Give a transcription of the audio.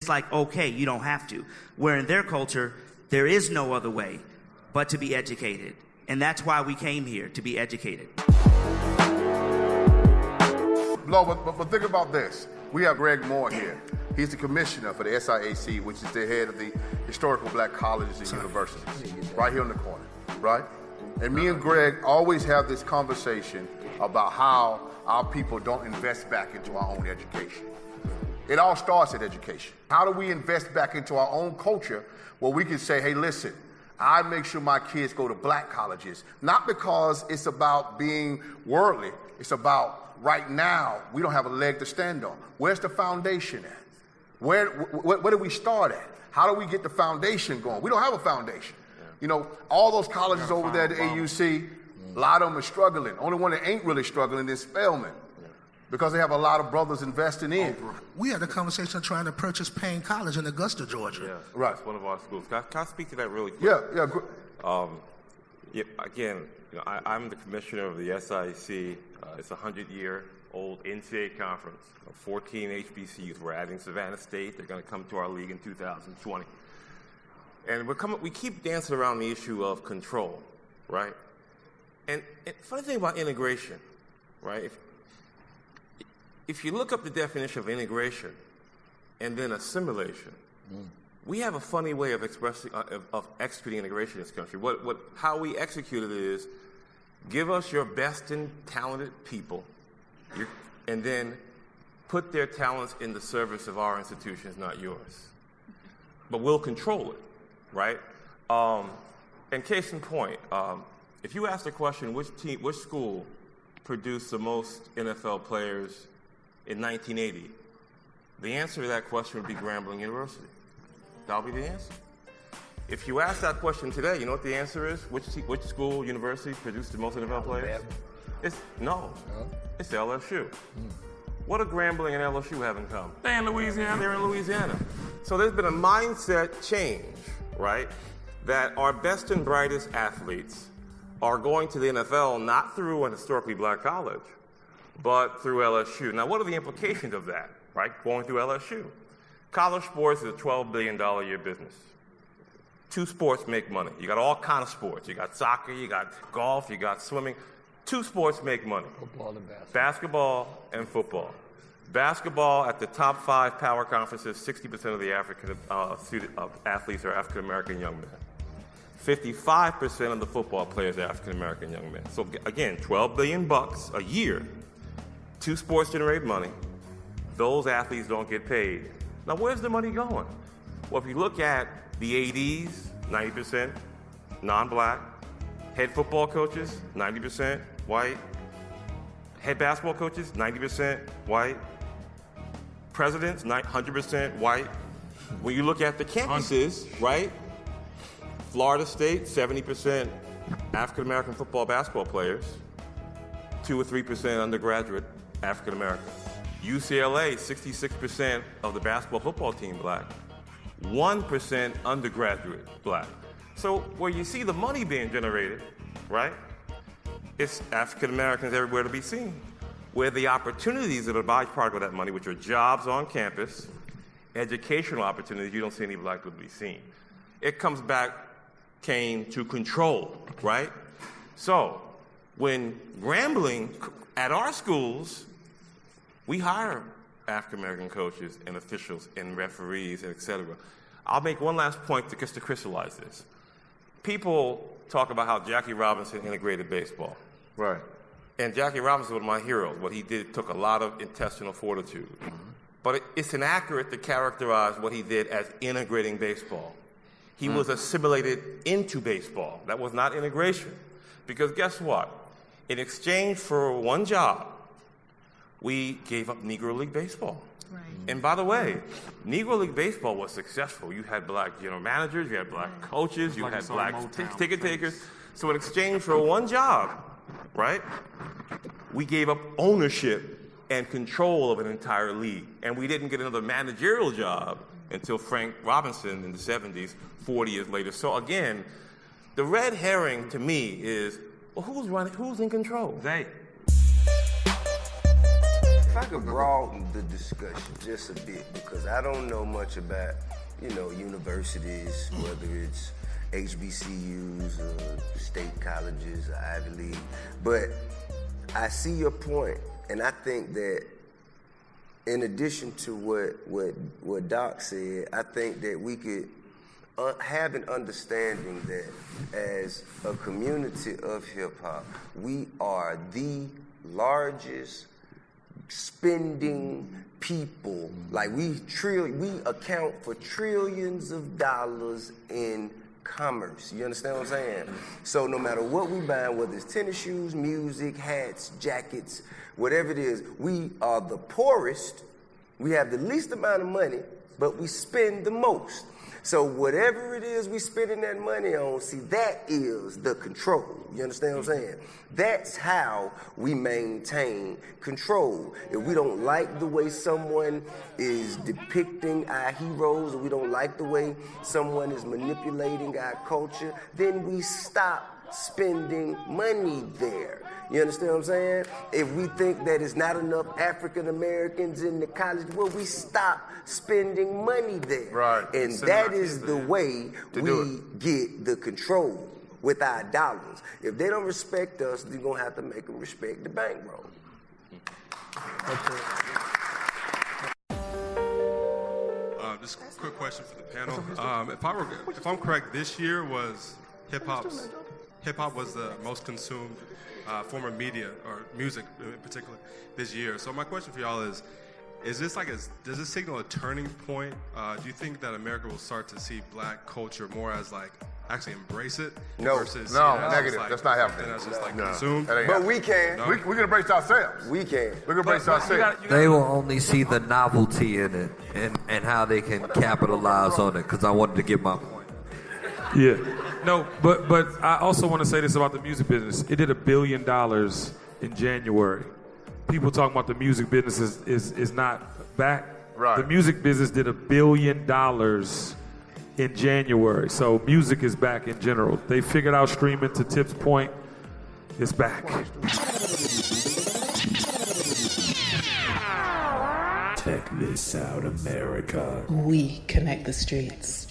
it's like, okay, you don't have to. Where in their culture, there is no other way but to be educated. And that's why we came here, to be educated. No, but think about this. We have Greg Moore here. He's the commissioner for the SIAC, which is the head of the historical black colleges and universities, right here in the corner, right? And me and Greg always have this conversation about how our people don't invest back into our own education. It all starts at education. How do we invest back into our own culture where we can say, hey, listen, I make sure my kids go to black colleges, not because it's about being worldly, it's about right now, we don't have a leg to stand on. Where's the foundation at? Where do we start at? How do we get the foundation going? We don't have a foundation. Yeah. You know, all those colleges over there at the AUC, a lot of them are struggling. Only one that ain't really struggling is Spelman, because they have a lot of brothers investing in. We had a conversation trying to purchase Payne College in Augusta, Georgia. Yeah, right. That's one of our schools. Can I speak to that really quick? Yeah. Again, you know, I'm the commissioner of the SIC. It's a 100-year-old NCAA conference of 14 HBCUs. We're adding Savannah State. They're going to come to our league in 2020. And we keep dancing around the issue of control, right? And funny thing about integration, right? If you look up the definition of integration and then assimilation, we have a funny way of executing integration in this country. How we execute it is, give us your best and talented people, and then put their talents in the service of our institutions, not yours. But we'll control it, right? And case in point, if you ask the question, which school produced the most NFL players in 1980, the answer to that question would be Grambling University. That'll be the answer. If you ask that question today, you know what the answer is? Which school, university produced the most NFL players? It's LSU. What do Grambling and LSU have in common? They're in Louisiana. They're in Louisiana. So there's been a mindset change, right? That our best and brightest athletes are going to the NFL not through an historically black college, but through LSU. Now, what are the implications of that, right? Going through LSU. College sports is a $12 billion a year business. 2 sports make money. You got all kind of sports. You got soccer, you got golf, you got swimming. 2 sports make money. Football and basketball. Basketball and football. Basketball, at the top 5 power conferences, 60% of the athletes are African-American young men. 55% of the football players are African-American young men. So again, $12 billion a year. 2 sports generate money. Those athletes don't get paid. Now, where's the money going? Well, if you look at the ADs, 90% non-black. Head football coaches, 90% white. Head basketball coaches, 90% white. Presidents, 100% white. When you look at the campuses, right? Florida State, 70% African-American football, basketball players. 2 or 3% undergraduate African-American. UCLA, 66% of the basketball football team black. 1% undergraduate black. So where you see the money being generated, right, it's African Americans everywhere to be seen. Where the opportunities that are byproduct of that money, which are jobs on campus, educational opportunities, you don't see any black people be seen. It comes back, Kane, to control, right? So when Grambling, at our schools, we hire African-American coaches and officials and referees and et cetera. I'll make one last point just to crystallize this. People talk about how Jackie Robinson integrated baseball. Right. And Jackie Robinson was one of my heroes. What he did took a lot of intestinal fortitude. But it's inaccurate to characterize what he did as integrating baseball. He was assimilated into baseball. That was not integration. Because guess what? In exchange for one job, we gave up Negro League Baseball. Right. And by the way, Negro League Baseball was successful. You had black general managers, you had black coaches, you had black ticket takers. So in exchange for one job, right, we gave up ownership and control of an entire league. And we didn't get another managerial job until Frank Robinson in the 70s, 40 years later. So again, the red herring to me is, well, who's in control? They. I could broaden the discussion just a bit, because I don't know much about, universities, whether it's HBCUs or state colleges or Ivy League. But I see your point, and I think that in addition to what Doc said, I think that we could have an understanding that as a community of hip-hop, we are the largest spending people. Like we account for trillions of dollars in commerce. You understand what I'm saying? So no matter what we buy, whether it's tennis shoes, music, hats, jackets, whatever it is, we are the poorest. We have the least amount of money, but we spend the most. So whatever it is we spending that money on, see, that is the control. You understand what I'm saying? That's how we maintain control. If we don't like the way someone is depicting our heroes, or we don't like the way someone is manipulating our culture, then we stop spending money there. You understand what I'm saying? If we think that it's not enough African Americans in the college, well, we stop spending money there. Right. And that is the way we get the control with our dollars. If they don't respect us, they're going to have to make them respect the bankroll. Just a quick question for the panel. If I'm correct, this year was hip hop was the most consumed form of media, or music in particular, this year. So my question for y'all is this does this signal a turning point? Do you think that America will start to see black culture more as actually embrace it? No, versus, negative. That's not happening. That's just consumed. But we can. We can embrace ourselves. We can. We can embrace ourselves. They will only see the novelty in it and how they can capitalize on it, because I wanted to get my point. Yeah. No, but I also want to say this about the music business. It did $1 billion in January. People talking about the music business is not back. Right. The music business did $1 billion in January. So music is back in general. They figured out streaming, to Tip's point. It's back. Check this out, America. We connect the streets.